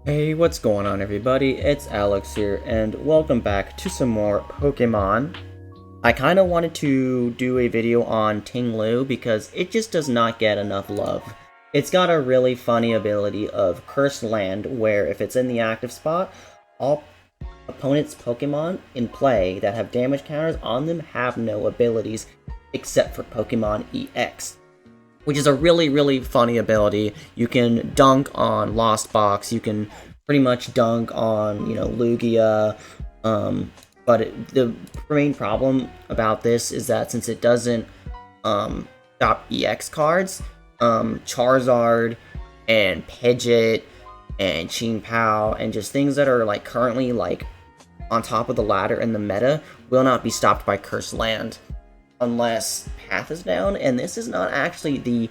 Hey, what's going on everybody? It's Alex here, and welcome back to some more Pokemon. I kind of wanted to do a video on Ting-Lu because it just does not get enough love. It's got a really funny ability of Cursed Land, where if it's in the active spot, all opponents' Pokemon in play that have damage counters on them have no abilities except for Pokemon EX, which is a really funny ability. You can dunk on Lost Box, you can pretty much dunk on, Lugia, the main problem about this is that since it doesn't stop EX cards, Charizard and Pidgeot and Ching Pao and just things that are like currently like on top of the ladder in the meta will not be stopped by Cursed Land unless Path is down, and this is not actually the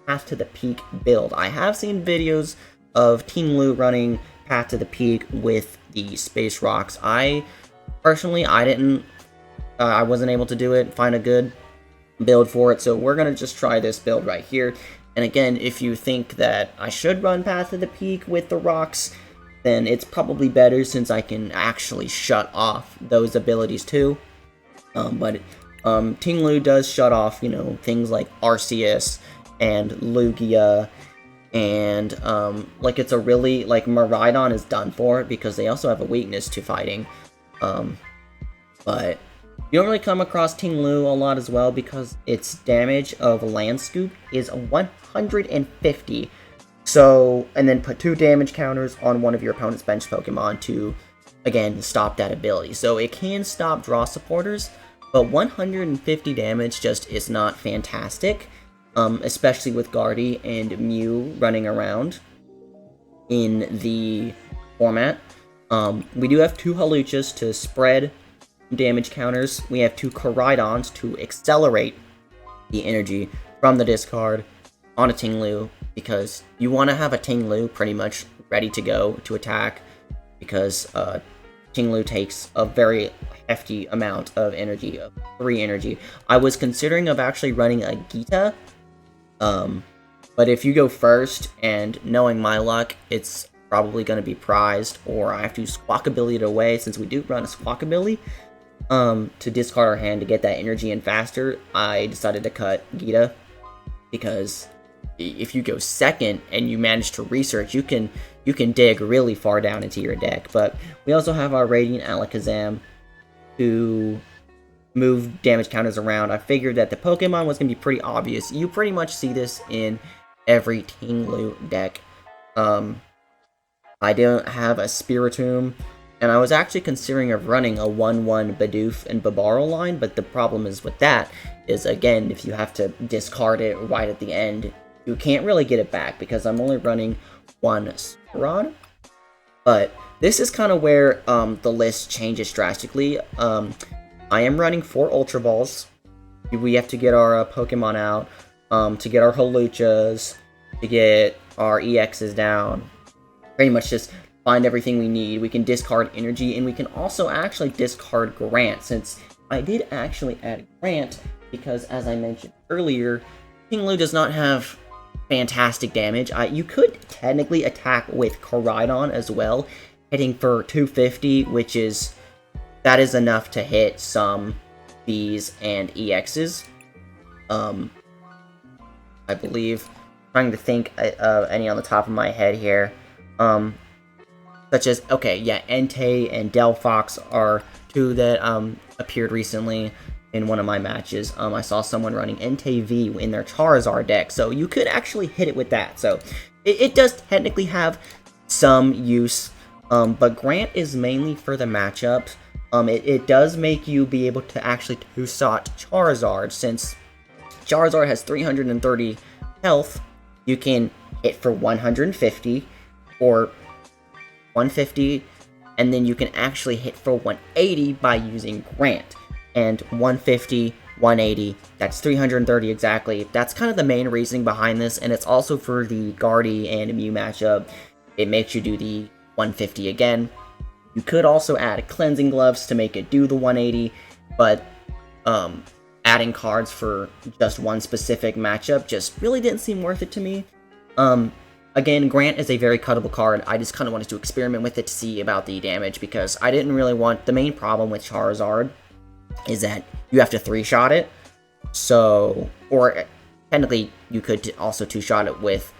Path to the Peak build. I have seen videos of Ting-Lu running Path to the Peak with the Space Rocks. I wasn't able to do it, find a good build for it, so we're gonna just try this build right here. And again, if you think that I should run Path to the Peak with the rocks, then it's probably better since I can actually shut off those abilities too. Ting-Lu does shut off, things like Arceus and Lugia, and, it's a really, Miraidon is done for because they also have a weakness to fighting, but you don't really come across Ting-Lu a lot as well because its damage of Land Scoop is 150, so, and then put 2 damage counters on one of your opponent's bench Pokemon to, again, stop that ability. So it can stop draw supporters, but 150 damage just is not fantastic, especially with Guardy and Mew running around in the format. We do have 2 Haluchas to spread damage counters. We have 2 Koraidons to accelerate the energy from the discard on a Ting-Lu, because you want to have a Ting-Lu pretty much ready to go to attack, because Ting-Lu takes a very hefty amount of energy, of 3 energy. I was considering of actually running a Gita, but if you go first, and knowing my luck, it's probably going to be prized, or I have to Squawkabilly it away, since we do run a Squawkabilly, to discard our hand to get that energy in faster. I decided to cut Gita, because if you go second and you manage to research, you can dig really far down into your deck. But we also have our Radiant Alakazam to move damage counters around. I figured that the Pokemon was going to be pretty obvious. You pretty much see this in every Ting-Lu deck. I don't have a Spiritomb, and I was actually considering of running a 1-1 Bidoof and Babaro line, but the problem is with that is, again, if you have to discard it right at the end, you can't really get it back, because I'm only running 1 Squirrel. But this is kind of where the list changes drastically. I am running 4 Ultra Balls. We have to get our Pokemon out, to get our Haluchas, to get our EXs down. Pretty much just find everything we need. We can discard energy, and we can also actually discard Grant, since I did actually add Grant, because as I mentioned earlier, Ting-Lu does not have fantastic damage. You could technically attack with Koraidon as well, hitting for 250, that is enough to hit some Bs and EXs. I believe, trying to think of any on the top of my head here, such as, okay, yeah, Entei and Delphox are 2 that appeared recently in one of my matches. I saw someone running Entei V in their Charizard deck, so you could actually hit it with that. So it does technically have some use, but Grant is mainly for the matchups. It does make you be able to actually two-shot Charizard, since Charizard has 330 health. You can hit for 150 or 150, and then you can actually hit for 180 by using Grant. And 150, 180, that's 330 exactly. That's kind of the main reasoning behind this, and it's also for the Guardy and Mew matchup. It makes you do the 150 again. You could also add Cleansing Gloves to make it do the 180, but adding cards for just one specific matchup just really didn't seem worth it to me. again, Grant is a very cuttable card. I just kind of wanted to experiment with it to see about the damage, because I didn't really want... The main problem with Charizard is that you have to 3-shot it. So, or technically, you could also 2-shot it with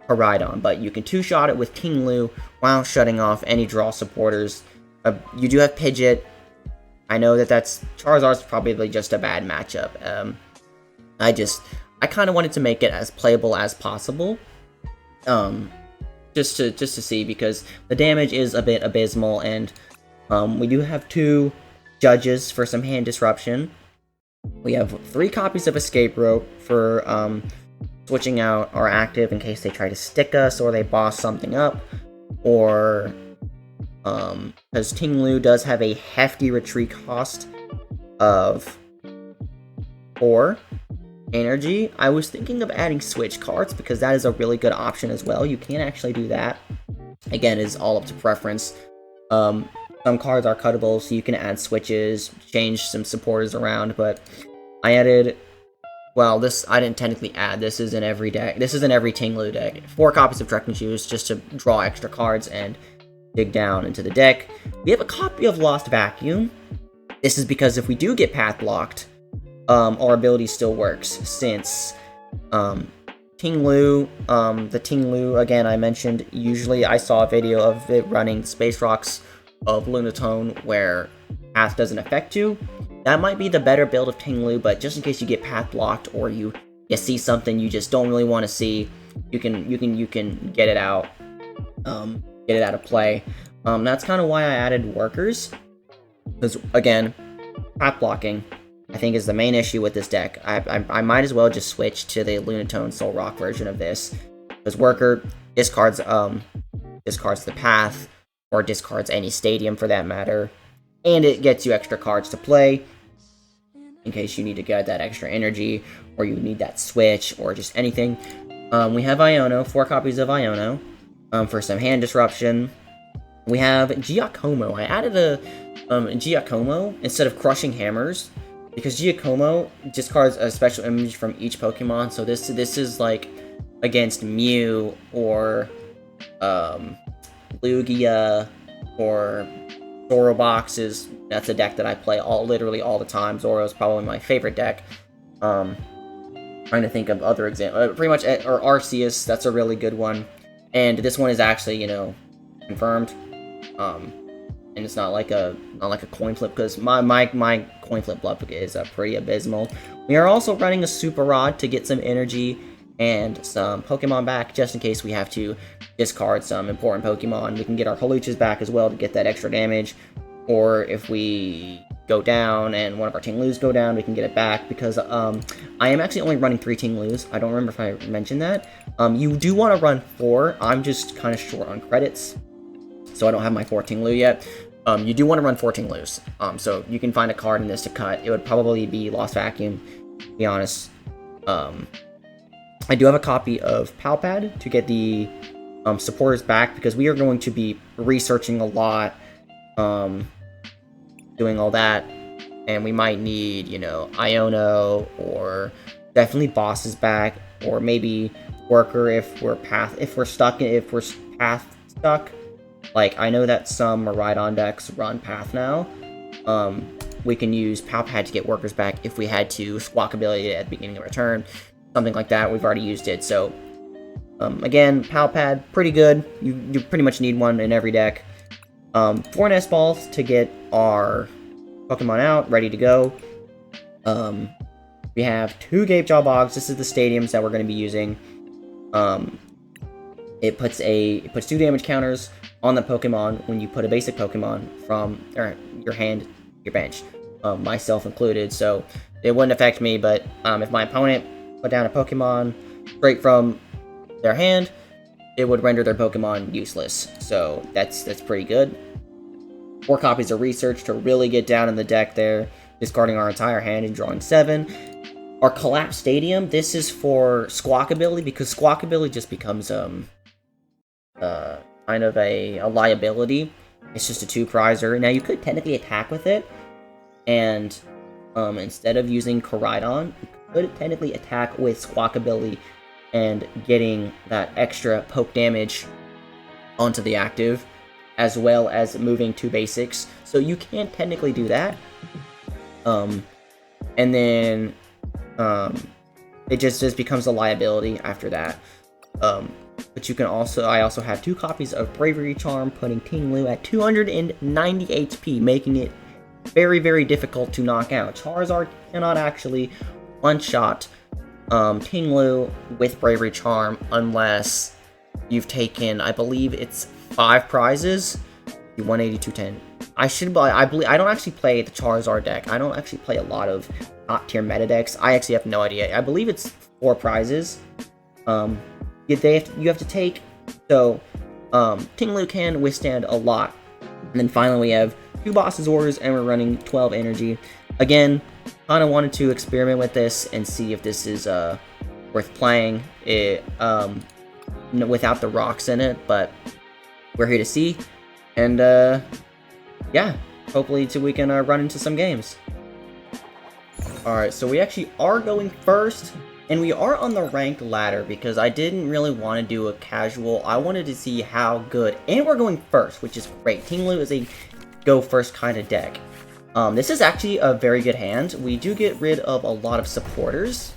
Koraidon, but you can 2-shot it with King Lu while shutting off any draw supporters. You do have Pidgeot. I know that's... Charizard's probably just a bad matchup. I kind of wanted to make it as playable as possible. Just to see, because the damage is a bit abysmal, and we do have 2 judges for some hand disruption. We have 3 copies of Escape Rope for switching out our active in case they try to stick us or they boss something up, or because Ting Lu does have a hefty retreat cost of 4 energy. I was thinking of adding switch cards, because that is a really good option as well. You can actually do that. Again, it's all up to preference. Some cards are cuttable, so you can add switches, change some supporters around, but I added... Well, this I didn't technically add. This is in every deck. This is in every Ting Lu deck. 4 copies of Trekking Shoes just to draw extra cards and dig down into the deck. We have a copy of Lost Vacuum. This is because if we do get path blocked, our ability still works, since Ting Lu, the Ting Lu, again, I mentioned, usually I saw a video of it running Space Rocks of Lunatone where path doesn't affect you. That might be the better build of Ting Lu, but just in case you get path blocked or you see something you just don't really want to see, you can get it out, of play. That's kind of why I added Workers, because again, path blocking I think is the main issue with this deck. I might as well just switch to the Lunatone Soul Rock version of this, because Worker discards the path, or discards any stadium for that matter, and it gets you extra cards to play in case you need to get that extra energy, or you need that switch, or just anything. We have Iono, 4 copies of Iono, for some hand disruption. We have Giacomo. I added a Giacomo instead of Crushing Hammers, because Giacomo discards a special image from each Pokemon, so this is like against Mew, or Lugia, or Zorobox. That's a deck that I play literally all the time. Zoro is probably my favorite deck. Trying to think of other examples. Pretty much, or Arceus, that's a really good one. And this one is actually, confirmed. And it's not like a coin flip, because my coin flip luck is pretty abysmal. We are also running a Super Rod to get some energy and some Pokemon back, just in case we have to discard some important Pokemon. We can get our Holuchas back as well to get that extra damage, or if we go down and one of our Ting Lus go down, we can get it back, because I am actually only running 3 Ting Lus. I don't remember if I mentioned that. You do want to run 4. I'm just kind of short on credits, so I don't have my 4 Ting Lu yet. You do want to run 4 Ting Lus, so you can find a card in this to cut. It would probably be Lost Vacuum, to be honest. I do have a copy of Palpad to get the supporters back, because we are going to be researching a lot, doing all that, and we might need, Iono, or definitely bosses back, or maybe Worker if we're path stuck. Like, I know that some Rhydon decks run path now. We can use Palpad to get Workers back if we had to Squawkability at the beginning of our turn. Something like that. We've already used it, so... again, Palpad, pretty good. You pretty much need one in every deck. 4 Nest Balls to get our Pokemon out, ready to go. We have 2 Gapejaw Bogs. This is the stadiums that we're going to be using. It puts 2 damage counters on the Pokemon when you put a basic Pokemon from your hand to your bench, myself included. So it wouldn't affect me, but if my opponent put down a Pokemon straight from their hand, it would render their Pokemon useless. So that's pretty good. 4 copies of Research to really get down in the deck there, discarding our entire hand and drawing 7. Our Collapse Stadium, this is for Squawkability, because Squawkability just becomes kind of a liability. It's just a 2-prizer. Now you could technically attack with it, and instead of using Koraidon, you could technically attack with Squawkability and getting that extra poke damage onto the active, as well as moving 2 basics. So you can technically do that. And then it just becomes a liability after that. But you can also, I also have 2 copies of Bravery Charm, putting Ting Lu at 290 HP, making it very, very difficult to knock out. Charizard cannot actually one-shot Ting Lu with Bravery Charm unless you've taken, I believe it's 5 prizes. 180, 210. I don't actually play the Charizard deck. I don't actually play a lot of top tier meta decks. I actually have no idea. I believe it's 4 prizes. You have to take. So, Ting Lu can withstand a lot. And then finally we have 2 Boss's Orders, and we're running 12 energy. Again, kind of wanted to experiment with this and see if this is worth playing it without the rocks in it, but we're here to see. And yeah, hopefully we can run into some games. Alright, so we actually are going first, and we are on the ranked ladder because I didn't really want to do a casual. I wanted to see how good, and we're going first, which is great. Ting Lu is a go first kind of deck. This is actually a very good hand. We do get rid of a lot of supporters.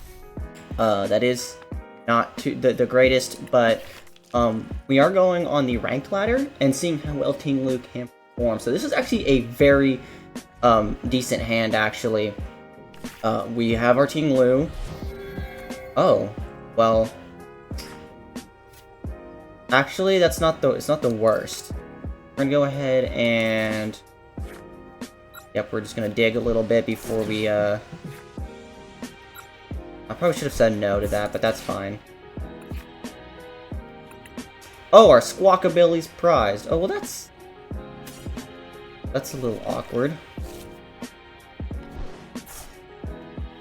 That is not the greatest, but we are going on the ranked ladder and seeing how well Ting Lu can perform. So this is actually a very decent hand, actually. We have our Ting Lu. Oh, well. Actually, it's not the worst. We're gonna go ahead and, yep, we're just gonna dig a little bit before we I probably should have said no to that, but that's fine. Oh, our Squawkabilly's prized. Oh, well, that's a little awkward.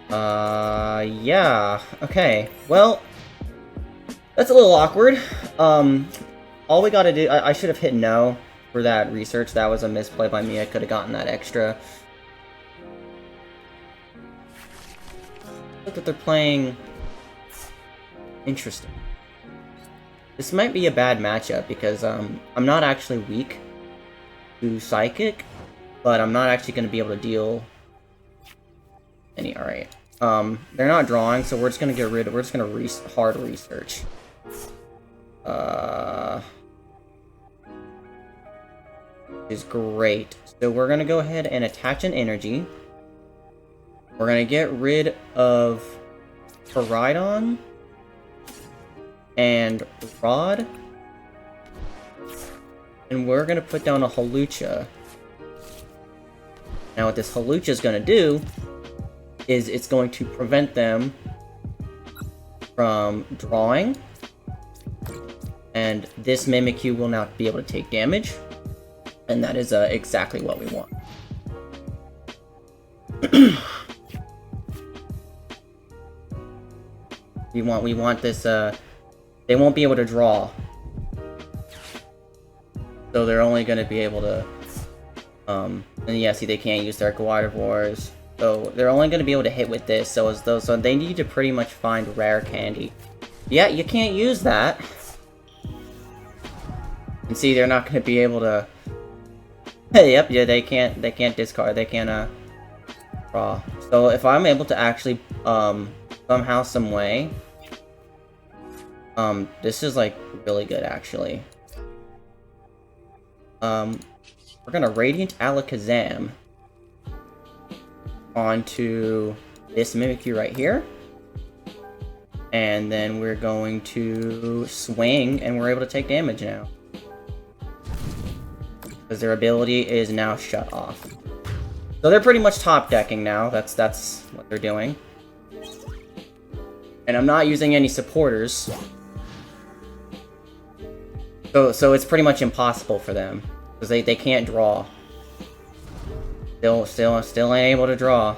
Yeah. Okay. Well, that's a little awkward. All we gotta do, I should have hit no for that research. That was a misplay by me. I could have gotten that extra. Look that they're playing. Interesting. This might be a bad matchup because I'm not actually weak to Psychic, but I'm not actually going to be able to deal any. All right. They're not drawing, so we're just going to get rid of. We're just going to hard research. Is great. So we're going to go ahead and attach an energy. We're going to get rid of Paridon and Rod. And we're going to put down a Hawlucha. Now what this Hawlucha is going to do is it's going to prevent them from drawing. And this Mimikyu will not be able to take damage. And that is exactly what we want. We want this, they won't be able to draw. So they're only going to be able to, and yeah, see, they can't use their Gardevoirs. So they're only going to be able to hit with this, so they need to pretty much find rare candy. Yeah, you can't use that. And see, they're not going to be able to, yep, yeah, they can't discard, they can't, draw. So if I'm able to actually, somehow, some way, this is, like, really good, actually. We're gonna Radiant Alakazam onto this Mimikyu right here. And then we're going to swing, and we're able to take damage now. Because their ability is now shut off. So they're pretty much top decking now. That's what they're doing. And I'm not using any supporters. So it's pretty much impossible for them. Because they can't draw. Still ain't able to draw.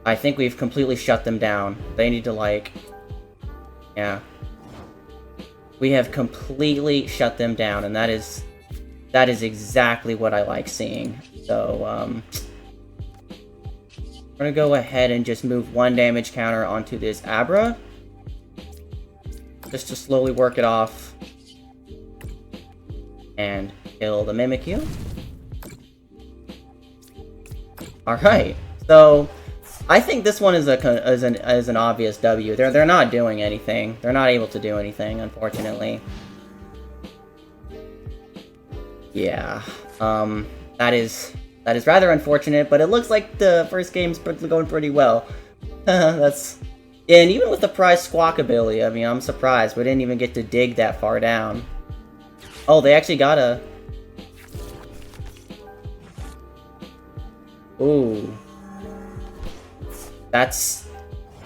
I think we've completely shut them down. They need to, like... Yeah. We have completely shut them down, and that is exactly what I like seeing. So, we're gonna go ahead and just move one damage counter onto this Abra. just to slowly work it off. And kill the Mimikyu. Alright, so I think this one is an obvious W. They're not doing anything. They're not able to do anything, unfortunately. Yeah, that is rather unfortunate, but it looks like the first game's going pretty well. And even with the prize Squawk ability, I mean, I'm surprised we didn't even get to dig that far down. Oh, they actually got a... Ooh. That's...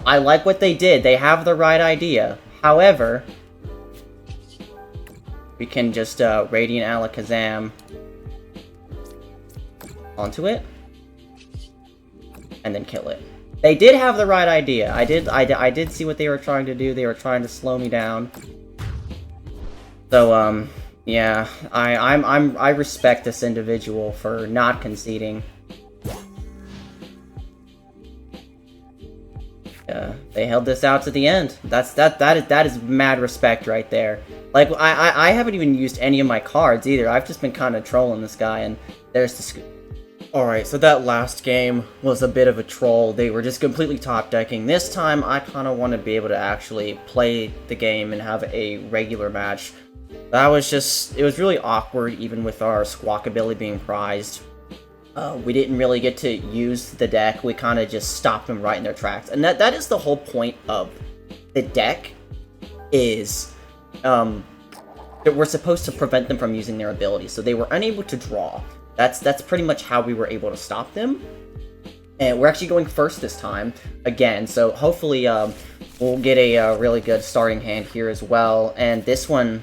I like what they did. They have the right idea. However, we can just Radiant Alakazam onto it and then kill it. They did have the right idea. I did see what they were trying to do. They were trying to slow me down. So yeah, I respect this individual for not conceding. They held this out to the end. That is mad respect right there. Like, I haven't even used any of my cards either. I've just been kind of trolling this guy, and there's the scoop. Alright, so that last game was a bit of a troll. They were just completely top-decking. This time, I kind of want to be able to actually play the game and have a regular match. That was just... It was really awkward, even with our Squawk ability being prized. We didn't really get to use the deck. We kind of just stopped them right in their tracks. And that is the whole point of the deck, is that we're supposed to prevent them from using their abilities. So they were unable to draw. That's pretty much how we were able to stop them. And we're actually going first this time, again. So hopefully we'll get a really good starting hand here as well. And this one,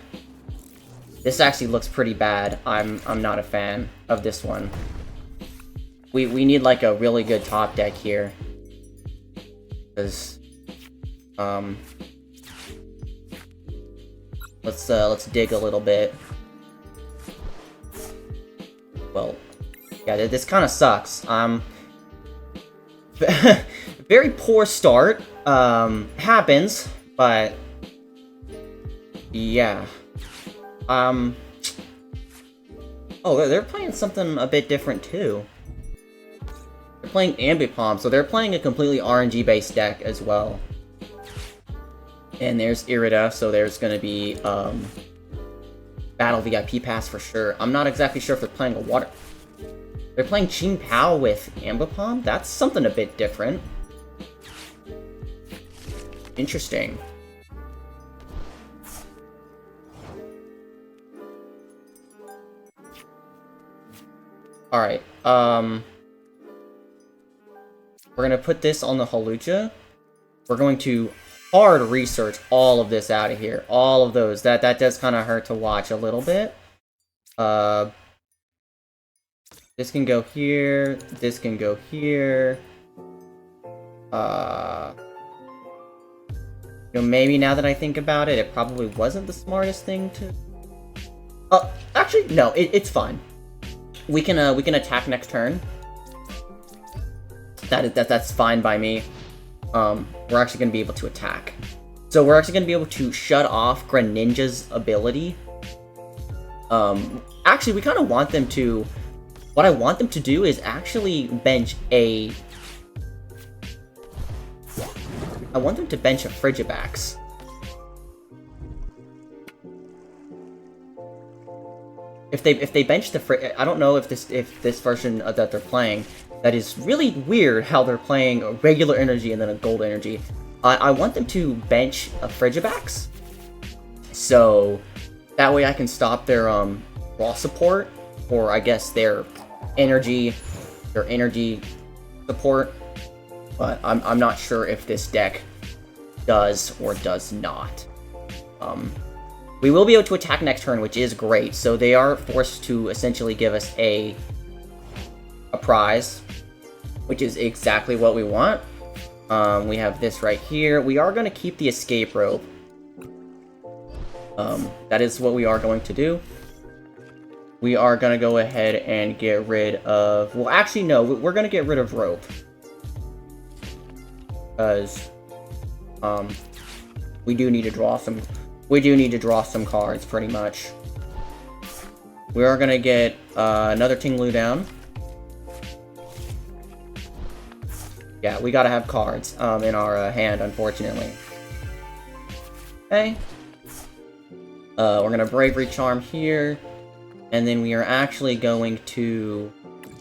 this actually looks pretty bad. I'm not a fan of this one. We need like a really good top deck here, because let's dig a little bit. Well, yeah, this kind of sucks. Very poor start. Happens, but yeah. Oh, they're playing something a bit different too. They're playing Ambipom, so they're playing a completely RNG-based deck as well. And there's Irida, so there's going to be Battle VIP Pass for sure. I'm not exactly sure if they're playing a water... They're playing Qing Pao with Ambipom? That's something a bit different. Interesting. Alright, we're going to put this on the Hawlucha. We're going to hard research all of this out of here. All of those. That does kind of hurt to watch a little bit. This can go here. This can go here. You know, maybe now that I think about it, it probably wasn't the smartest thing to... Actually, no, it's fine. We can attack next turn. That's fine by me. We're actually going to be able to attack. So we're actually going to be able to shut off Greninja's ability. Actually, we kind of want them to... What I want them to do is actually bench a... I want them to bench a Frigibax. If they bench the I don't know if this version that they're playing, that is really weird how they're playing a regular energy and then a gold energy. I want them to bench a Frigibax, so that way I can stop their raw support, or I guess their energy support. But I'm not sure if this deck does or does not. We will be able to attack next turn, which is great. So they are forced to essentially give us a prize, which is exactly what we want. We have this right here. We are going to keep the escape rope. That is what we are going to do. We are going to go ahead and get rid of... Well, actually, no. We're going to get rid of rope. Because we do need to draw some we do need to draw some cards, pretty much. We are gonna get another Ting-Lu down. Yeah, we gotta have cards in our hand, unfortunately. Okay. We're gonna Bravery Charm here, and then we are actually going to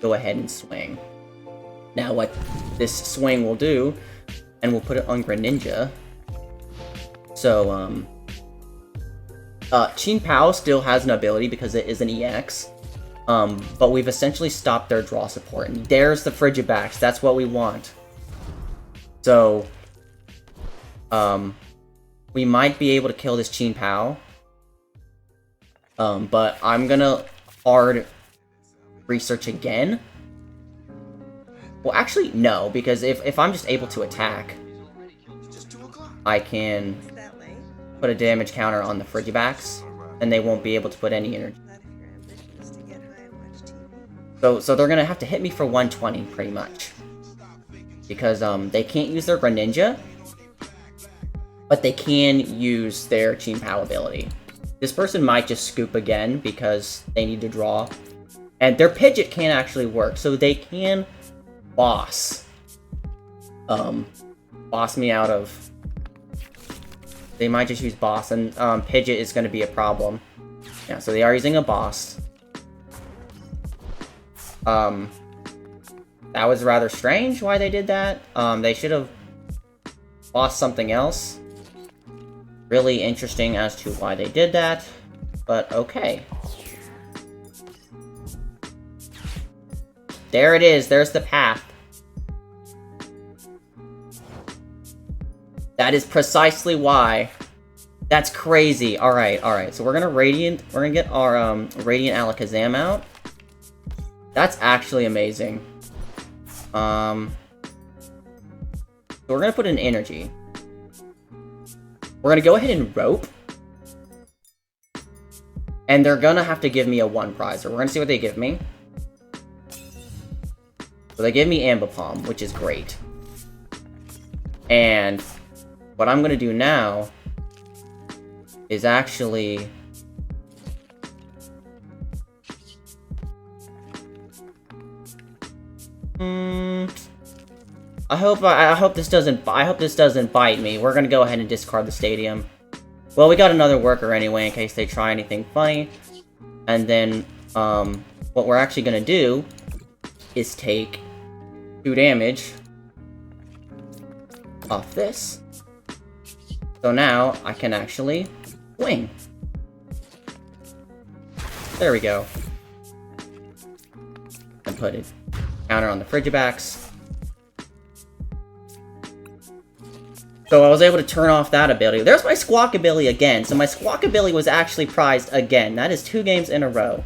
go ahead and swing. Now, what this swing will do, and we'll put it on Greninja. So, Qin Pao still has an ability because it is an EX, but we've essentially stopped their draw support. And there's the Frigibax. That's what we want. So, we might be able to kill this Qin Pao. But I'm gonna hard research again. Well, actually, no, because if I'm just able to attack, I can put a damage counter on the Frigibax, and they won't be able to put any energy. So they're gonna have to hit me for 120, pretty much. Because, they can't use their Greninja, but they can use their Qin Pao ability. This person might just scoop again, because they need to draw. And their Pidgeot can actually work, so they can boss me out of... They might just use boss, and Pidgeot is going to be a problem. Yeah, so they are using a boss. That was rather strange why they did that. They should have bossed something else. Really interesting as to why they did that, but okay. There it is, there's the path. That is precisely why. That's crazy. Alright, so we're gonna get our Radiant Alakazam out. That's actually amazing. So we're gonna put an energy. We're gonna go ahead and rope. And they're gonna have to give me a 1 prizer. We're gonna see what they give me. So they give me Ambipom, which is great. And what I'm gonna do now is actually... I hope this doesn't bite me. We're gonna go ahead and discard the stadium. Well, we got another worker anyway in case they try anything funny. And then what we're actually gonna do is take 2 damage off this. So now I can actually swing. There we go. And put it counter on the Frigibax. So I was able to turn off that ability. There's my Squawkabilly again. So my Squawkabilly was actually prized again. That is 2 games in a row.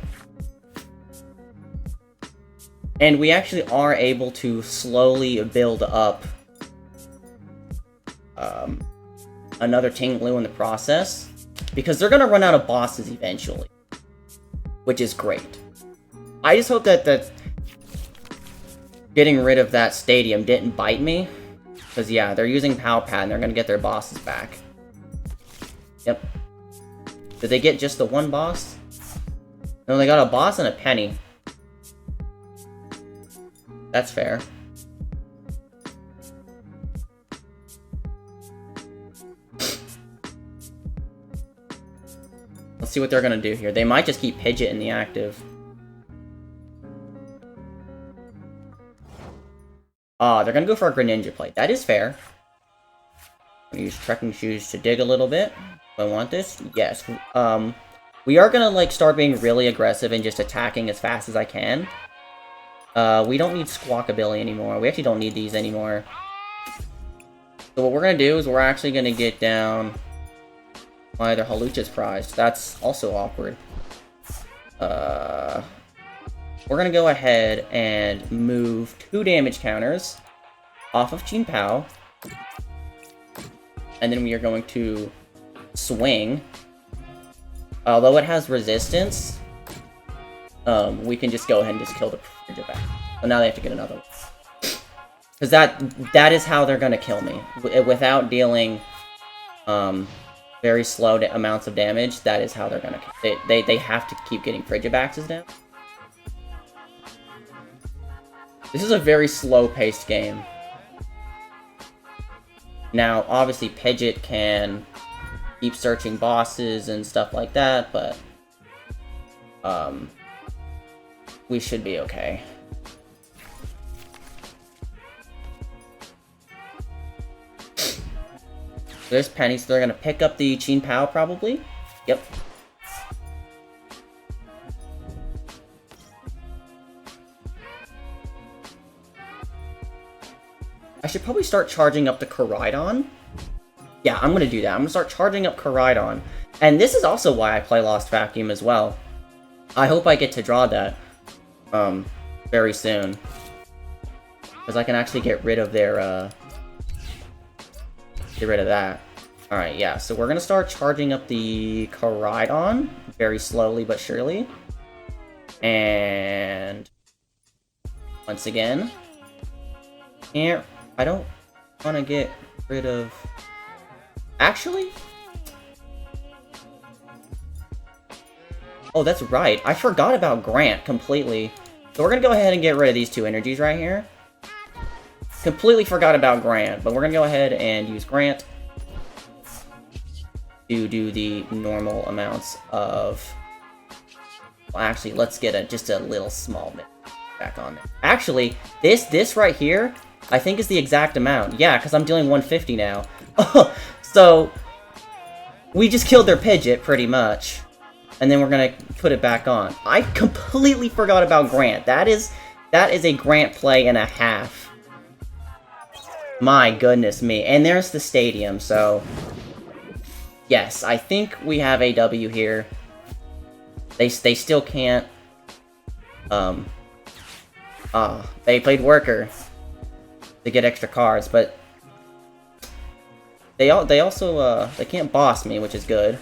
And we actually are able to slowly build up another Ting-Lu in the process. Because they're going to run out of bosses eventually. Which is great. I just hope that getting rid of that stadium didn't bite me. Because, yeah, they're using Palpad and they're going to get their bosses back. Yep. Did they get just the 1 boss? No, they got a boss and a penny. That's fair. Let's see what they're going to do here. They might just keep Pidgeot in the active. They're gonna go for a Greninja plate. That is fair. I'm gonna use Trekking Shoes to dig a little bit. Do I want this? Yes. We are gonna, like, start being really aggressive and just attacking as fast as I can. We don't need Squawkabilly anymore. We actually don't need these anymore. So what we're gonna do is we're actually gonna get down either Halucha's prized. That's also awkward. We're gonna go ahead and move 2 damage counters off of Qin Pao. And then we are going to swing. Although it has resistance, we can just go ahead and just kill the Frigibax. So now they have to get another one. Because that is how they're gonna kill me. Without dealing very slow amounts of damage, that is how they're gonna... They have to keep getting Frigibaxes down. This is a very slow-paced game. Now, obviously, Pidgeot can keep searching bosses and stuff like that, but... we should be okay. There's Penny, so they're gonna pick up the Chin Pao, probably? Yep. I should probably start charging up the Koraidon. Yeah, I'm gonna do that. I'm gonna start charging up Koraidon. And this is also why I play Lost Vacuum as well. I hope I get to draw that, very soon. Because I can actually get rid of their, get rid of that. Alright, yeah, so we're gonna start charging up the Koraidon, very slowly but surely. And... once again... I don't want to get rid of... actually? Oh, that's right. I forgot about Grant completely. So we're gonna go ahead and get rid of these two energies right here. Completely forgot about Grant, but we're gonna go ahead and use Grant to do the normal amounts of... well, actually, let's get just a little small bit back on there. Actually, this right here, I think is the exact amount. Yeah, because I'm dealing 150 now. So, we just killed their Pidgeot, pretty much. And then we're gonna put it back on. I completely forgot about Grant. That is a Grant play and a half. My goodness me. And there's the stadium, so... yes, I think we have a W here. They still can't... they played Worker to get extra cards, but... they also, they can't boss me, which is good.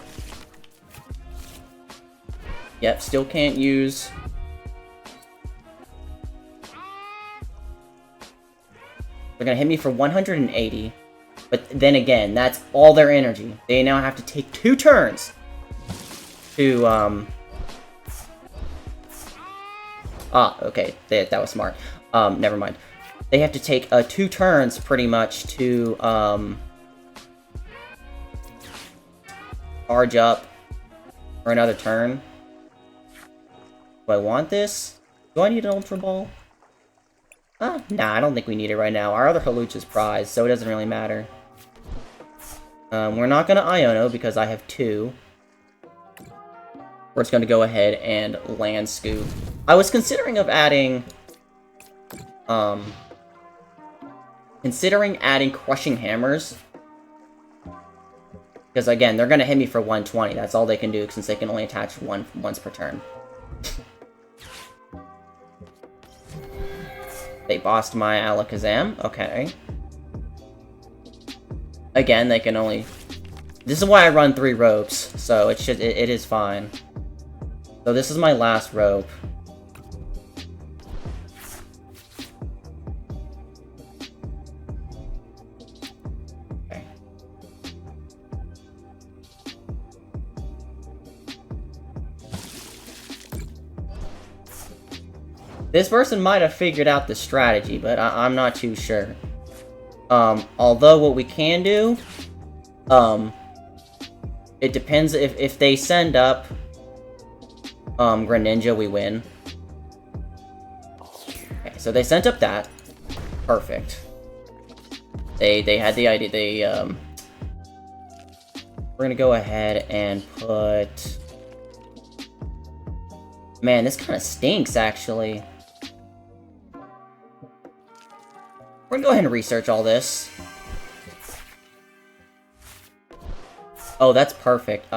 Yep, still can't use... they're gonna hit me for 180. But then again, that's all their energy. They now have to take 2 turns to, okay, that was smart. Never mind. They have to take 2 turns, pretty much, to, charge up for another turn. Do I want this? Do I need an Ultra Ball? Nah, I don't think we need it right now. Our other Hawlucha is prized, so it doesn't really matter. We're not gonna Iono because I have 2. We're just gonna go ahead and Land Scoop. I was considering of adding... considering adding Crushing Hammers. Because again, they're gonna hit me for 120. That's all they can do, since they can only attach once per turn. They bossed my Alakazam. Okay. Again, they can only... this is why I run 3 ropes, so it is fine. So this is my last rope. Okay. This person might have figured out the strategy, but I'm not too sure. Although what we can do, it depends if they send up, Greninja, we win. Okay, so they sent up that. Perfect. They had the idea, we're gonna go ahead and put... man, this kind of stinks, actually. We're gonna go ahead and research all this. Oh, that's perfect.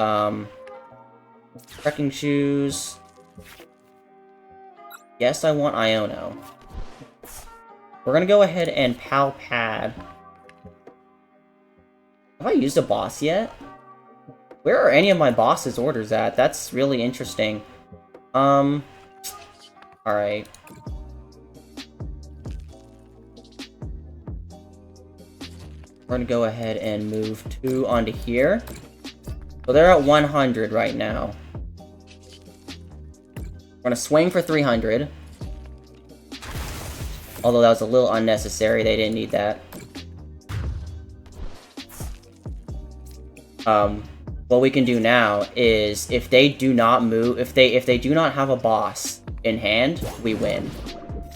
Trekking shoes. Yes, I want Iono. We're gonna go ahead and Pal Pad. Have I used a boss yet? Where are any of my boss's orders at? That's really interesting. Alright. We're gonna go ahead and move 2 onto here. So they're at 100 right now. We're gonna swing for 300. Although that was a little unnecessary, they didn't need that. What we can do now is, if they do not move, if they do not have a boss in hand, we win.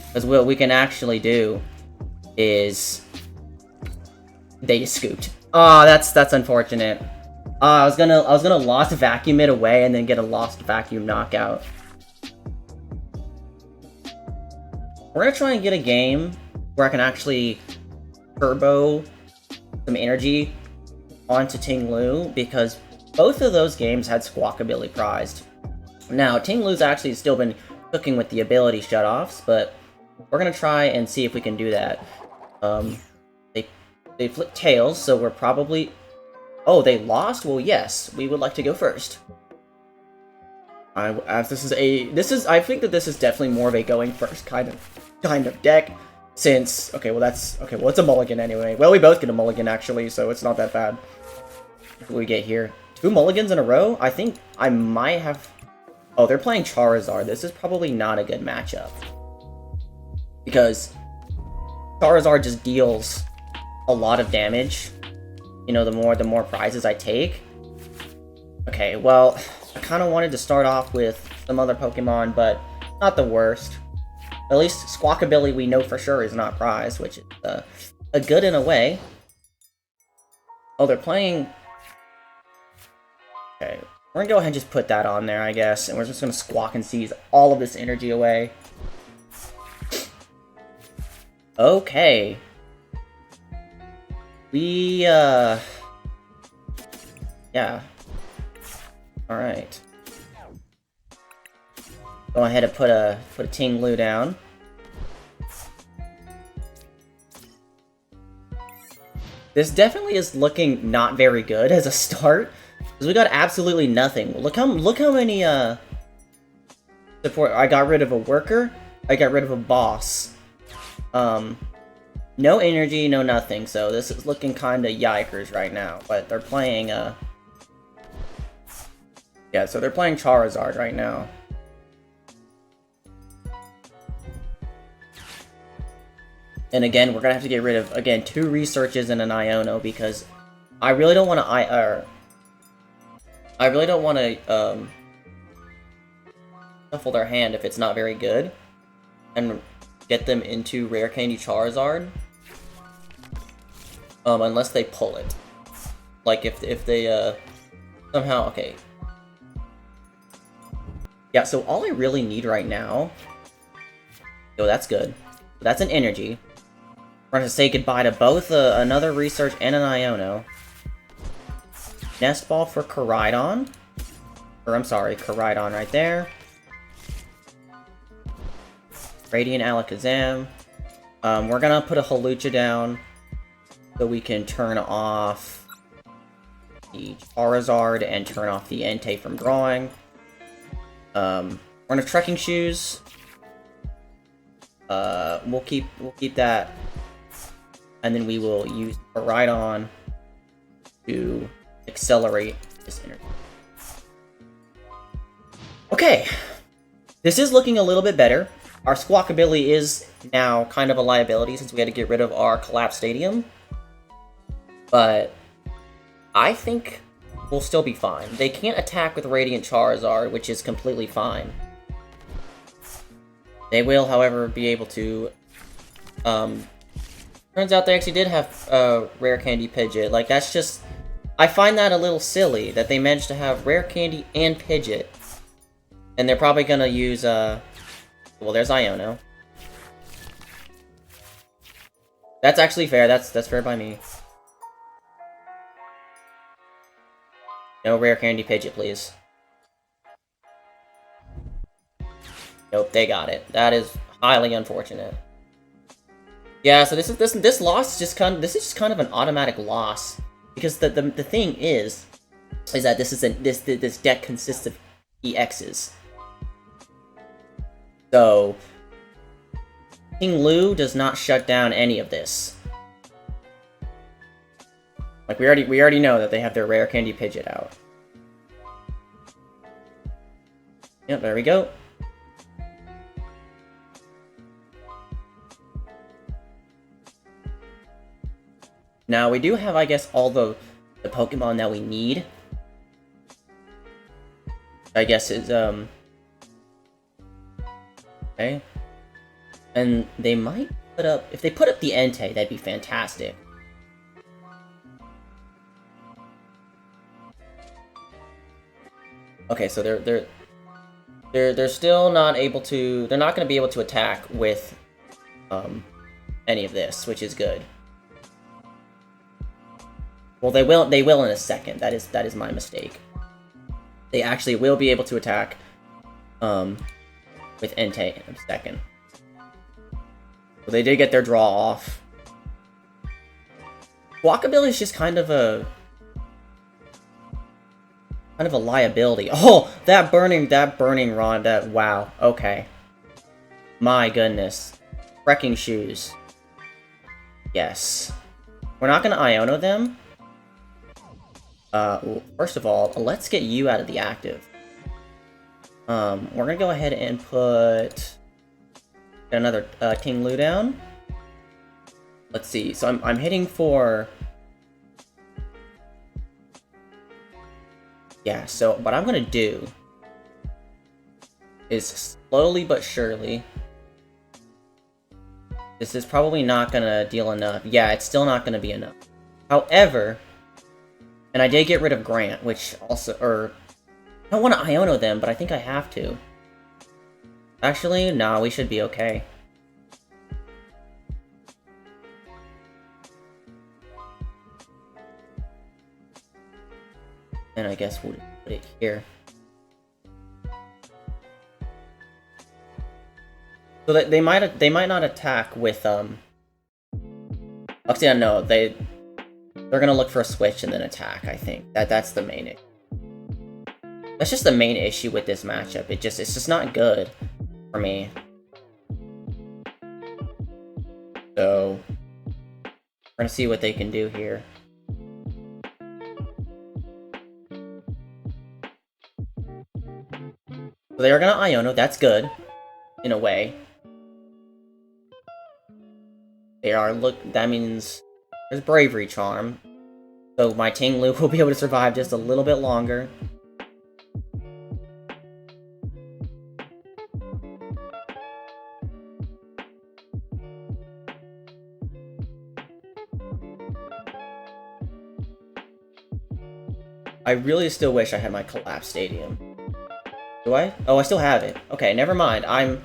Because what we can actually do is they just scooped. Oh, that's unfortunate. I was gonna Lost Vacuum it away and then get a Lost Vacuum knockout. We're gonna try and get a game where I can actually turbo some energy onto Ting Lu, because both of those games had Squawkabilly prized. Now, Ting Lu's actually still been cooking with the ability shutoffs, but we're gonna try and see if we can do that. They flipped tails, so we're probably... Oh, they lost? Well, yes, we would like to go first. I think that this is definitely more of a going first kind of deck, since... Okay, well, it's a mulligan anyway. Well, we both get a mulligan, actually, so it's not that bad. What do we get here? 2 mulligans in a row? I think I might have... Oh, they're playing Charizard. This is probably not a good matchup. Because Charizard just deals a lot of damage. You know, the more prizes I take. Okay, well, I kind of wanted to start off with some other Pokemon, but not the worst. At least Squawkabilly we know for sure is not prized, which is a good in a way. Oh, they're playing... Okay, we're gonna go ahead and just put that on there, I guess, and we're just gonna Squawk and seize all of this energy away. Okay. Yeah. Alright. Go ahead and put a Ting Lu down. This definitely is looking not very good as a start, because we got absolutely nothing. Look how many support. I got rid of a worker. I got rid of a boss. No energy, no nothing, so this is looking kinda yikers right now, but they're playing, yeah, so they're playing Charizard right now. And again, we're gonna have to get rid of, again, 2 researches and an Iono, because I really don't wanna, shuffle their hand if it's not very good, and get them into Rare Candy Charizard. Unless they pull it. Like, if they, somehow... Okay. Yeah, so all I really need right now... Oh, that's good. That's an energy. We're gonna say goodbye to both another Research and an Iono. Nest Ball for Koraidon. Or, I'm sorry, Koraidon right there. Radiant Alakazam. We're gonna put a Hawlucha down so we can turn off the Charizard and turn off the Entei from drawing. We're gonna Trekking Shoes. We'll keep that, and then we will use Koraidon to accelerate this energy. Okay, this is looking a little bit better. Our Squawkabilly is now kind of a liability since we had to get rid of our Collapsed Stadium. But I think we'll still be fine. They can't attack with Radiant Charizard, which is completely fine. They will, however, be able to... turns out they actually did have Rare Candy Pidgeot. Like, that's just... I find that a little silly, that they managed to have Rare Candy and Pidgeot. And they're probably gonna use, well, there's Iono. That's actually fair. That's fair by me. No Rare Candy Pidgeot, please. Nope, they got it. That is highly unfortunate. Yeah, so this loss is just kind of an automatic loss, because the thing is that this deck consists of EXs. So Ting Lu does not shut down any of this. Like, we already know that they have their Rare Candy Pidgeot out. Yep, there we go. Now, we do have, I guess, all the Pokemon that we need. I guess is, okay. And they might put up... If they put up the Entei, that'd be fantastic. Okay, so they're still not able to... They're not going to be able to attack with any of this, which is good. Well, they will in a second. That is my mistake. They actually will be able to attack with Entei in a second. So they did get their draw off. Walkabilly is just kind of a liability. Oh, that burning rod, wow, okay. My goodness. Wrecking shoes. Yes. We're not gonna Iono them. First of all, let's get you out of the active. We're gonna go ahead and put another King Lu down. Let's see. So I'm hitting for... Yeah, so what I'm gonna do is slowly but surely... This is probably not gonna deal enough. Yeah, it's still not gonna be enough. However... And I did get rid of Grant, which also... I don't want to Iono them, but I think I have to. Actually, nah, we should be okay. And I guess we'll put it here. So that they might not attack with Actually, no, they're gonna look for a switch and then attack. I think that's the main issue. That's just the main issue with this matchup. It's just not good for me. So we're gonna see what they can do here. So they are gonna Iono. That's good, in a way. They are that means there's Bravery Charm. So my Ting Lu will be able to survive just a little bit longer. I really still wish I had my Collapse Stadium. Do I? Oh, I still have it. Okay, never mind. I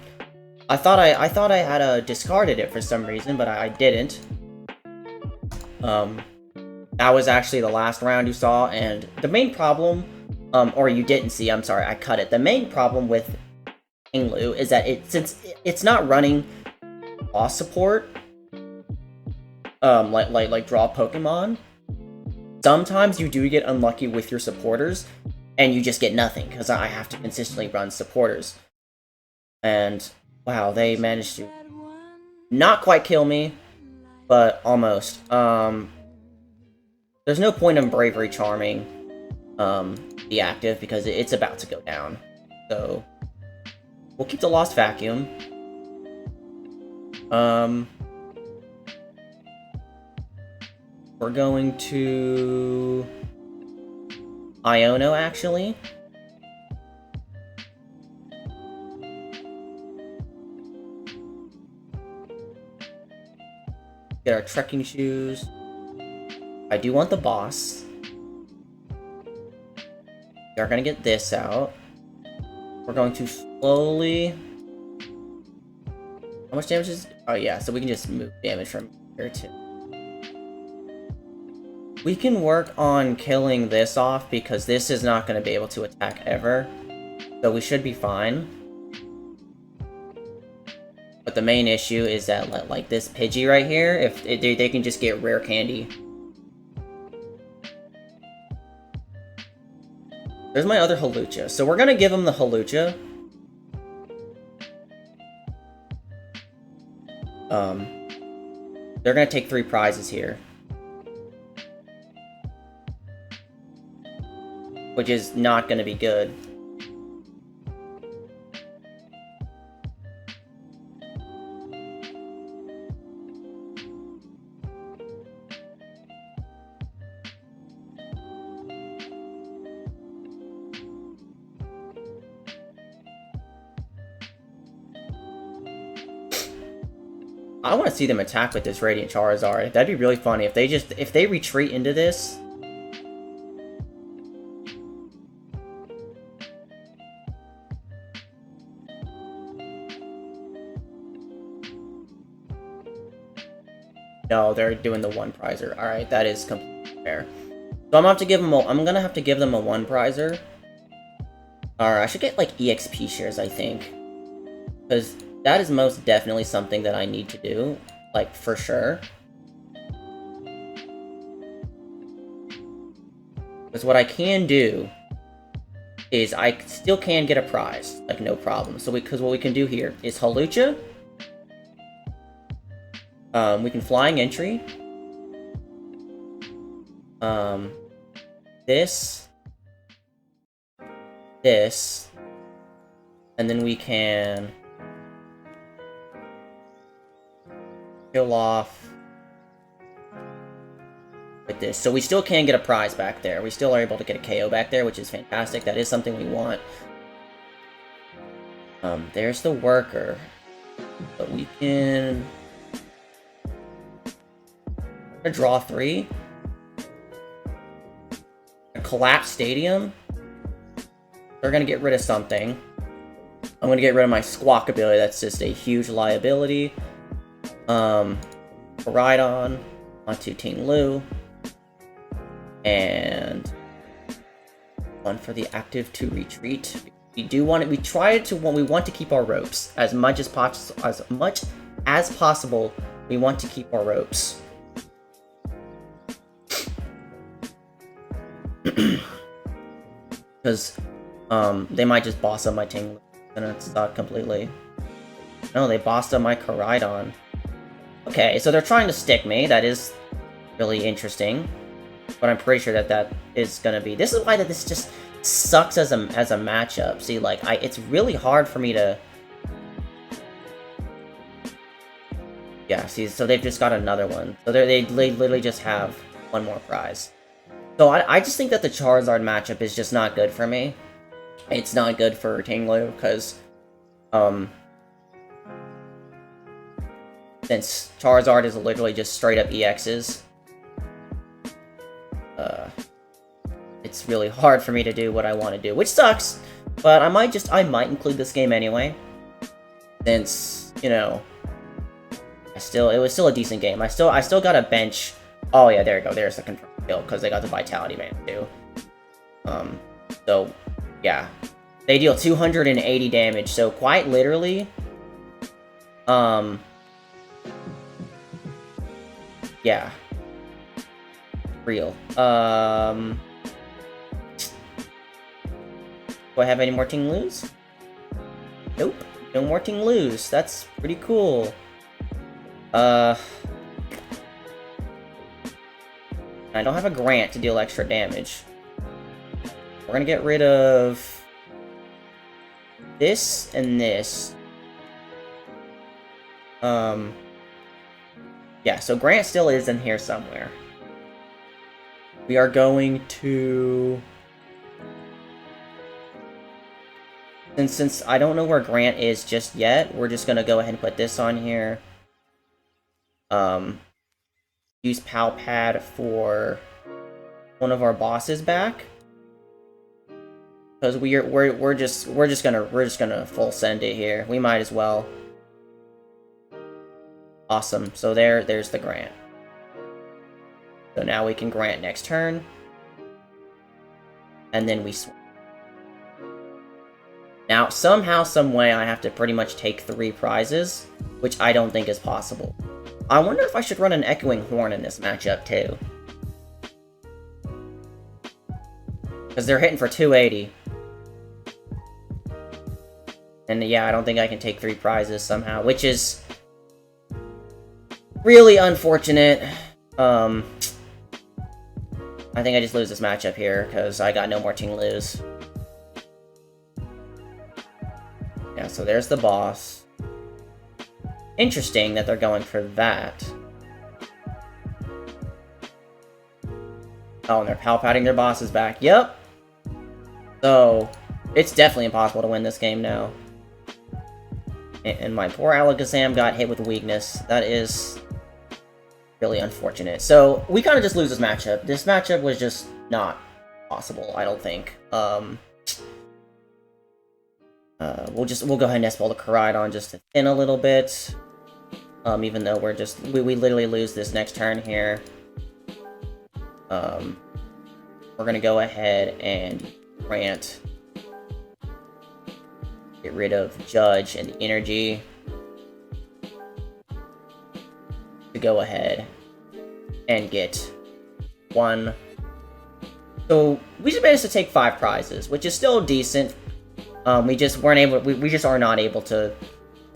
thought I had discarded it for some reason, but I didn't. That was actually the last round you saw, and the main problem, or you didn't see, I'm sorry, I cut it. The main problem with King Lu is that since it's not running boss support, like draw Pokemon, sometimes you do get unlucky with your supporters, and you just get nothing, because I have to consistently run supporters. And, wow, they managed to not quite kill me, but almost. There's no point in Bravery Charming the active, because it's about to go down. So, we'll keep the Lost Vacuum. We're going to Iono, actually. Get our trekking shoes. I do want the boss. We are going to get this out. We're going to slowly... How much damage is... Oh yeah, so we can just move damage from here too. We can work on killing this off because this is not going to be able to attack ever. So we should be fine. But the main issue is that, like, this Pidgey right here, if they can just get rare candy. There's my other Hawlucha. So we're going to give him the Hawlucha. They're going to take 3 prizes here. Which is not going to be good. I want to see them attack with this Radiant Charizard. That'd be really funny if they retreat into this. No, they're doing the one prizer. All right, that is completely fair. So I'm gonna have to give them a one prizer. Or I should get like EXP shares, I think, because that is most definitely something that I need to do, like for sure. Because what I can do is I still can get a prize, like no problem. So because what we can do here is Hawlucha. We can flying entry. This, and then we can kill off with this. So we still can get a prize back there. We still are able to get a KO back there, which is fantastic. That is something we want. There's the worker, but we can draw 3. A collapse stadium. They're gonna get rid of something. I'm gonna get rid of my Squawk ability. That's just a huge liability. Rhydon onto Ting Lu, and one for the active to retreat. We do want it. We want to keep our ropes as much as possible. We want to keep our ropes. Because they might just boss up my Ting Lu and it's not completely. No, they bossed up my Koraidon. Okay, so they're trying to stick me. That is really interesting. But I'm pretty sure that is gonna be. This is why this just sucks as a matchup. See, like it's really hard for me to. Yeah, see, so they've just got another one. So they literally just have one more prize. So I just think that the Charizard matchup is just not good for me. It's not good for Ting Lu because since Charizard is literally just straight up EXs, it's really hard for me to do what I want to do, which sucks. But I might include this game anyway, since you know, it was still a decent game. I still got a bench. Oh yeah, there you go. There's the confirmed kill because they got the Vitality Band too. So yeah, they deal 280 damage. So quite literally, yeah. Real. Do I have any more Ting Lus? Nope. No more Ting Lus. That's pretty cool. I don't have a Grant to deal extra damage. We're gonna get rid of this and this. Yeah, so Grant still is in here somewhere. We are going to... Since I don't know where Grant is just yet, we're just gonna go ahead and put this on here. Use Pal Pad for one of our bosses back. Because we're just gonna full send it here. We might as well. Awesome. So there's the Grant. So now we can Grant next turn. And then we swing. Now, somehow, someway, I have to pretty much take 3 prizes, which I don't think is possible. I wonder if I should run an Echoing Horn in this matchup, too. Because they're hitting for 280. And yeah, I don't think I can take 3 prizes somehow, which is really unfortunate. I think I just lose this matchup here, because I got no more Ting Lus. Yeah, so there's the boss. Interesting that they're going for that. Oh, and they're pal-patting their bosses back. Yep. So, it's definitely impossible to win this game now. And my poor Alakazam got hit with weakness. That is really unfortunate. So, we kind of just lose this matchup. This matchup was just not possible, I don't think. We'll go ahead and Nest Ball the Koraidon just to thin a little bit. Even though we literally lose this next turn here. We're gonna go ahead and Grant. Get rid of Judge and the energy. To go ahead and get 1. So, we just managed to take 5 prizes, which is still decent. We just weren't able. We just are not able to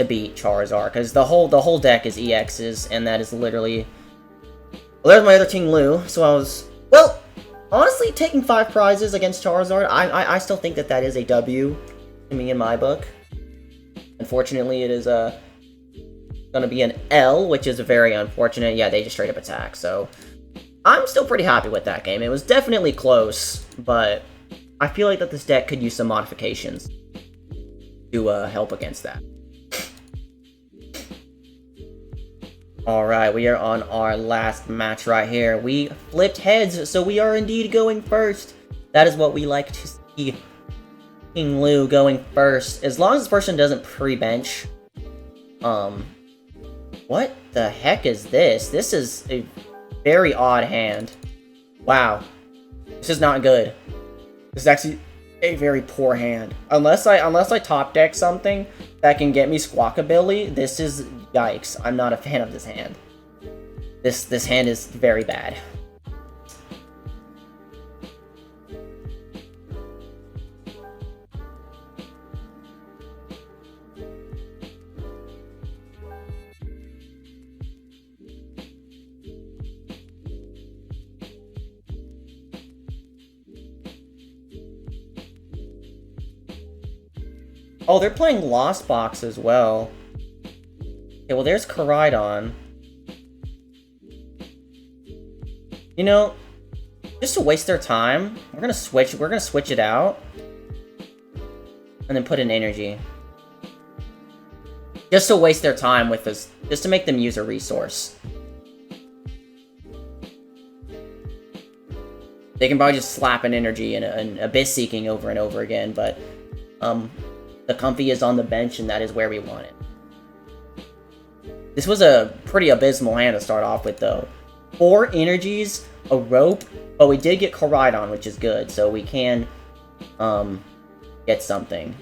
beat Charizard because the whole deck is EXs, and that is literally. Well, there's my other Ting Lu. So I was honestly taking 5 prizes against Charizard. I still think that is a W to me in my book. Unfortunately, it is gonna be an L, which is very unfortunate. Yeah, they just straight up attack. So I'm still pretty happy with that game. It was definitely close, but I feel like that this deck could use some modifications to help against that. Alright, we are on our last match right here. We flipped heads, so we are indeed going first. That is what we like to see. King Lu going first. As long as this person doesn't pre-bench. What the heck is this? This is a very odd hand. Wow. This is not good. This is actually a very poor hand. Unless I top deck something that can get me Squawkabilly, this is yikes. I'm not a fan of this hand. This hand is very bad. Oh, they're playing Lost Box as well. Okay, well, there's Koraidon. You know, just to waste their time, we're gonna switch it out. And then put in energy. Just to waste their time with this, just to make them use a resource. They can probably just slap an energy and an Abyss Seeking over and over again, but, the Comfy is on the bench, and that is where we want it. This was a pretty abysmal hand to start off with, though. 4 energies, a rope, but we did get Koraidon, which is good, so we can, get something.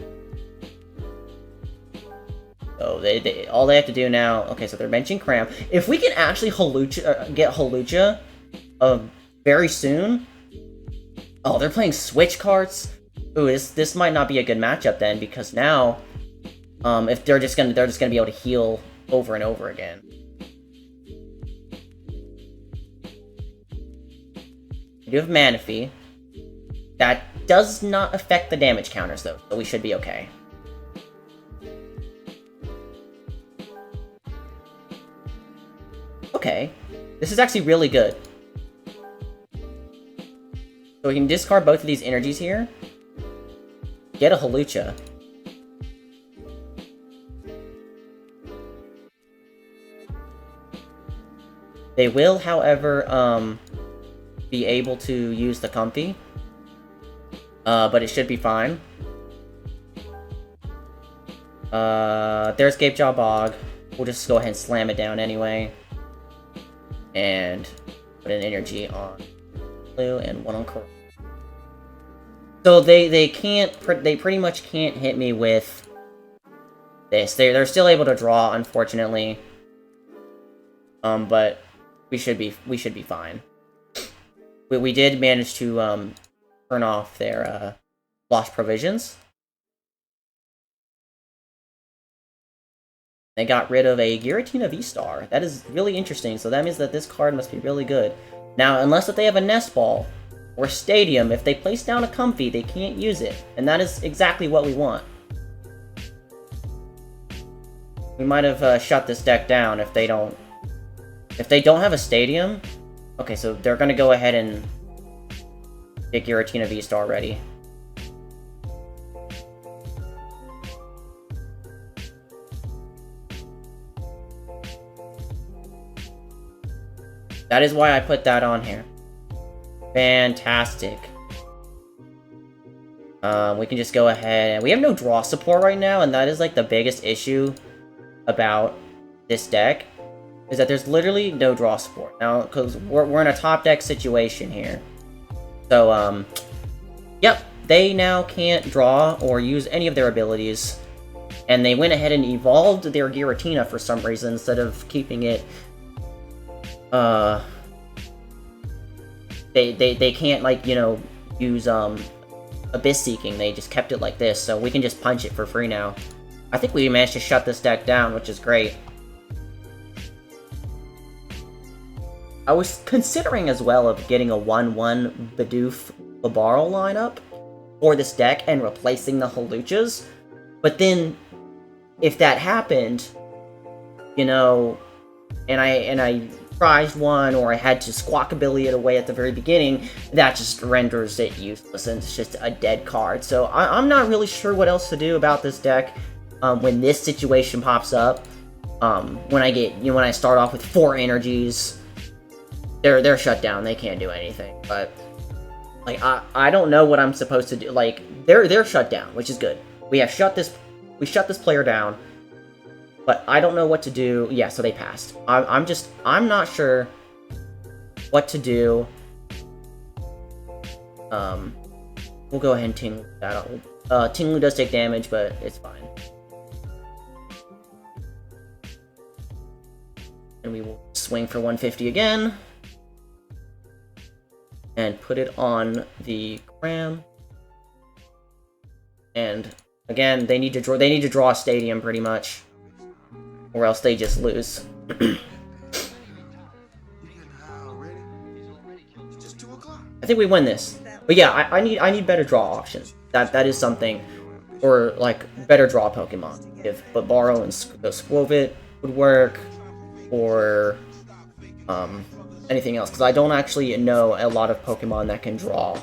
So all they have to do now. Okay, so they're benching Cramp. If we can actually get Hawlucha, very soon. Oh, they're playing Switch cards. Ooh, this might not be a good matchup then, because now, if they're just gonna be able to heal over and over again. We do have Manaphy. That does not affect the damage counters though, so we should be okay. Okay, this is actually really good. So we can discard both of these energies here. Get a Hawlucha. They will, however, be able to use the Comfy. But it should be fine. There's Gapejaw Bog. We'll just go ahead and slam it down anyway. And put an energy on Blue and 1 on Coral. So they pretty much can't hit me with this. They're still able to draw, unfortunately. But we should be fine. We did manage to turn off their lost provisions. They got rid of a Giratina V-Star. That is really interesting, so that means that this card must be really good. Now, unless that they have a Nest Ball or Stadium, if they place down a Comfy, they can't use it. And that is exactly what we want. We might have shut this deck down if they don't have a Stadium. Okay, so they're gonna go ahead and get Giratina V-Star ready. That is why I put that on here. Fantastic. We can just go ahead, and we have no draw support right now, and that is like the biggest issue about this deck, is that there's literally no draw support now, because we're in a top deck situation here. So yep, they now can't draw or use any of their abilities, and they went ahead and evolved their Giratina for some reason instead of keeping it. They can't, like, you know, use Abyss Seeking. They just kept it like this, so we can just punch it for free now. I think we managed to shut this deck down, which is great. I was considering as well of getting a 1/1 Bidoof Labaro lineup for this deck and replacing the Hawluchas, but then if that happened, you know, and I prized one, or I had to Squawkabilly it away at the very beginning, that just renders it useless, and it's just a dead card. So I'm not really sure what else to do about this deck when this situation pops up. When I start off with 4 energies, they're shut down. They can't do anything. But like I don't know what I'm supposed to do. Like they're shut down, which is good. We shut this player down. But I don't know what to do. Yeah, so they passed. I'm not sure what to do. We'll go ahead and Ting that. Ting does take damage, but it's fine. And we will swing for 150 again. And put it on the Gram. And again, they need to draw a stadium pretty much, or else they just lose. I think we win this. But yeah, I need better draw options. That is something, or like better draw Pokemon. If Barbaro and Skwovet would work, or anything else, because I don't actually know a lot of Pokemon that can draw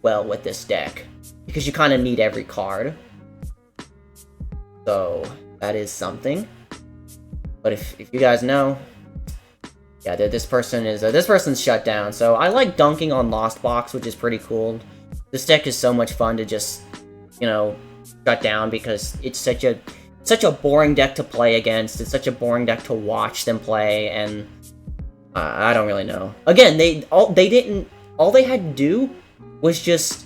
well with this deck, because you kind of need every card. So that is something. But if you guys know, yeah, this person's shut down. So I like dunking on Lost Box, which is pretty cool. This deck is so much fun to just, you know, shut down, because it's such a boring deck to play against. It's such a boring deck to watch them play, and I don't really know. Again, all they had to do was just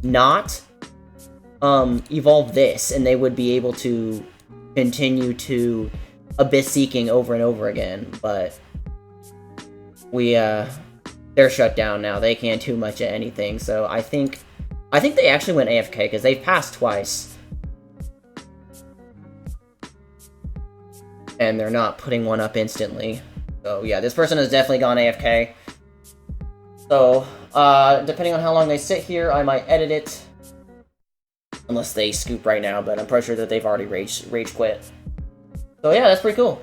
not evolve this, and they would be able to continue to Abyss Seeking over and over again. But they're shut down now. They can't do much of anything. So I think they actually went AFK, because they've passed twice, and they're not putting one up instantly. So yeah, this person has definitely gone AFK. So depending on how long they sit here, I might edit it, unless they scoop right now. But I'm pretty sure that they've already rage quit. So yeah, that's pretty cool.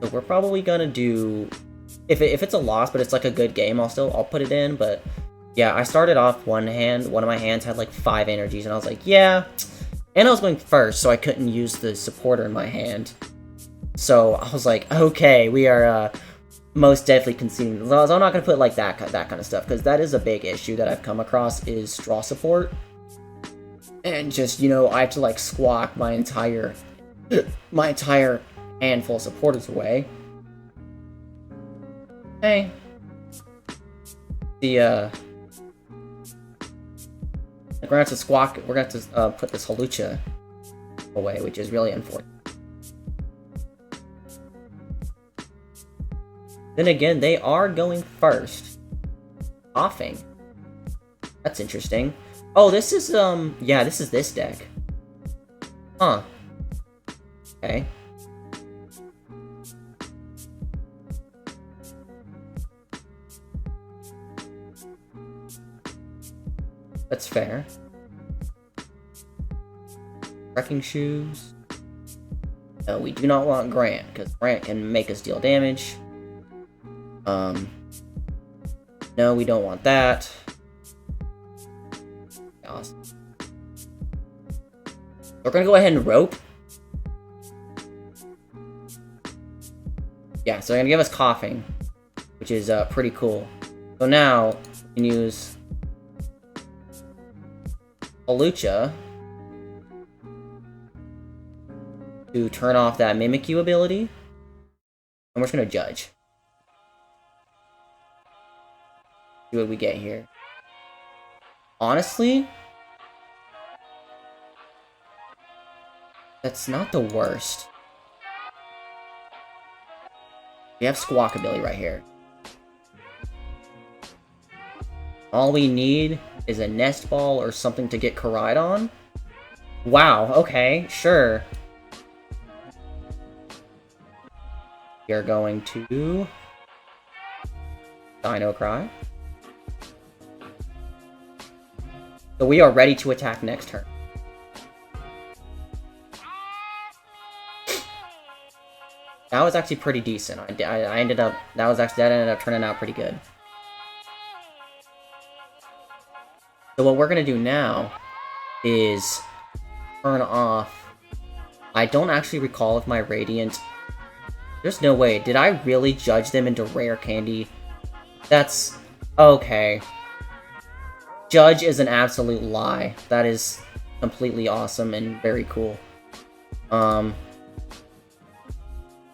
So we're probably gonna do, if it's a loss, but it's like a good game, I'll put it in. But yeah, I started off one of my hands had like 5 energies, and I was like, yeah. And I was going first, so I couldn't use the supporter in my hand. So I was like, okay, we are most definitely conceding. So I'm not gonna put like that kind of stuff, because that is a big issue that I've come across, is draw support. And just, you know, I have to like squawk my entire handful of supporters away. Hey. We're gonna have to squawk. We're gonna have to put this Hawlucha away, which is really unfortunate. Then again, they are going first. Offing. That's interesting. Oh, this is yeah, this is this deck. Huh. Okay. That's fair. Wrecking Shoes. No, we do not want Grant, because Grant can make us deal damage. No, we don't want that. Awesome. We're gonna go ahead and rope. Yeah, so they're gonna give us coughing, which is pretty cool. So now we can use Palucha to turn off that Mimikyu ability, and we're just gonna judge. See what we get here. Honestly, that's not the worst. We have Squawkabilly right here. All we need is a Nest Ball or something to get Koraidon. Wow, okay, sure. We are going to Dino Cry. So we are ready to attack next turn. That was actually pretty decent. I ended up that ended up turning out pretty good. So what we're gonna do now is turn off. I don't actually recall if my Radiant. There's no way. Did I really judge them into rare candy? That's okay. Judge is an absolute lie. That is completely awesome and very cool.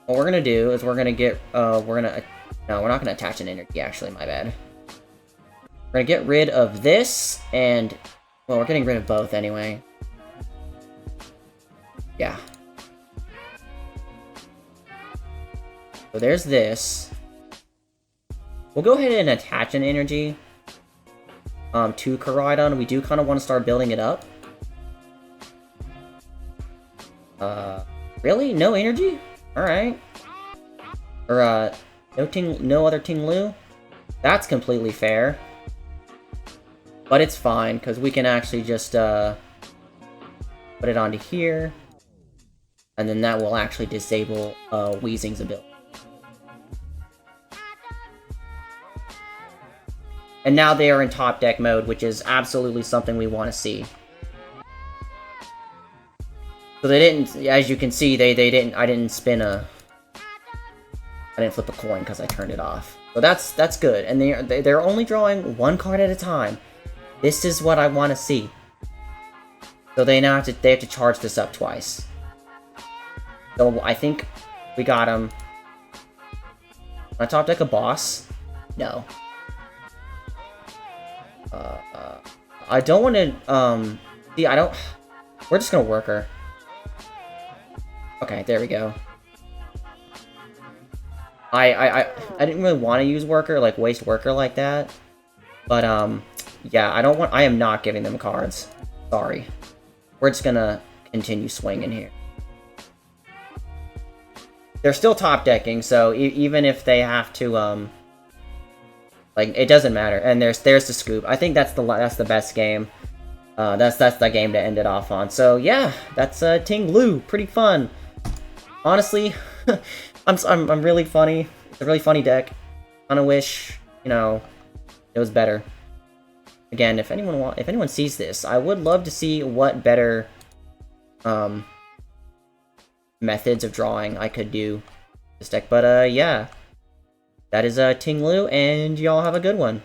What we're gonna do is we're gonna get, no, we're not gonna attach an energy, actually, my bad. We're gonna get rid of this, and, well, we're getting rid of both anyway. Yeah. So there's this. We'll go ahead and attach an energy to Koraidon. We do kind of want to start building it up. Really? No energy? Alright. Or, no other Ting Lu? That's completely fair. But it's fine, because we can actually just, put it onto here. And then that will actually disable, Weezing's ability. And now they are in top deck mode, which is absolutely something we want to see. So they didn't, as you can see, I didn't flip a coin because I turned it off. So that's good. And they're only drawing one card at a time. This is what I want to see. So they have to charge this up twice. So I think we got him. Can I top deck a boss? No. I don't want to, see, we're just gonna work her. Okay, there we go. I didn't really want to use worker, like, waste worker like that. But, yeah, I am not giving them cards. Sorry. We're just gonna continue swinging here. They're still top decking, so even if they have to, like, it doesn't matter. And there's the scoop. I think that's the best game. That's the game to end it off on. So yeah, that's Ting Lu. Pretty fun. Honestly, I'm really funny. It's a really funny deck. Kinda wish, you know, it was better. Again, if anyone sees this, I would love to see what better methods of drawing I could do this deck. But yeah. That is Ting Lu, and y'all have a good one.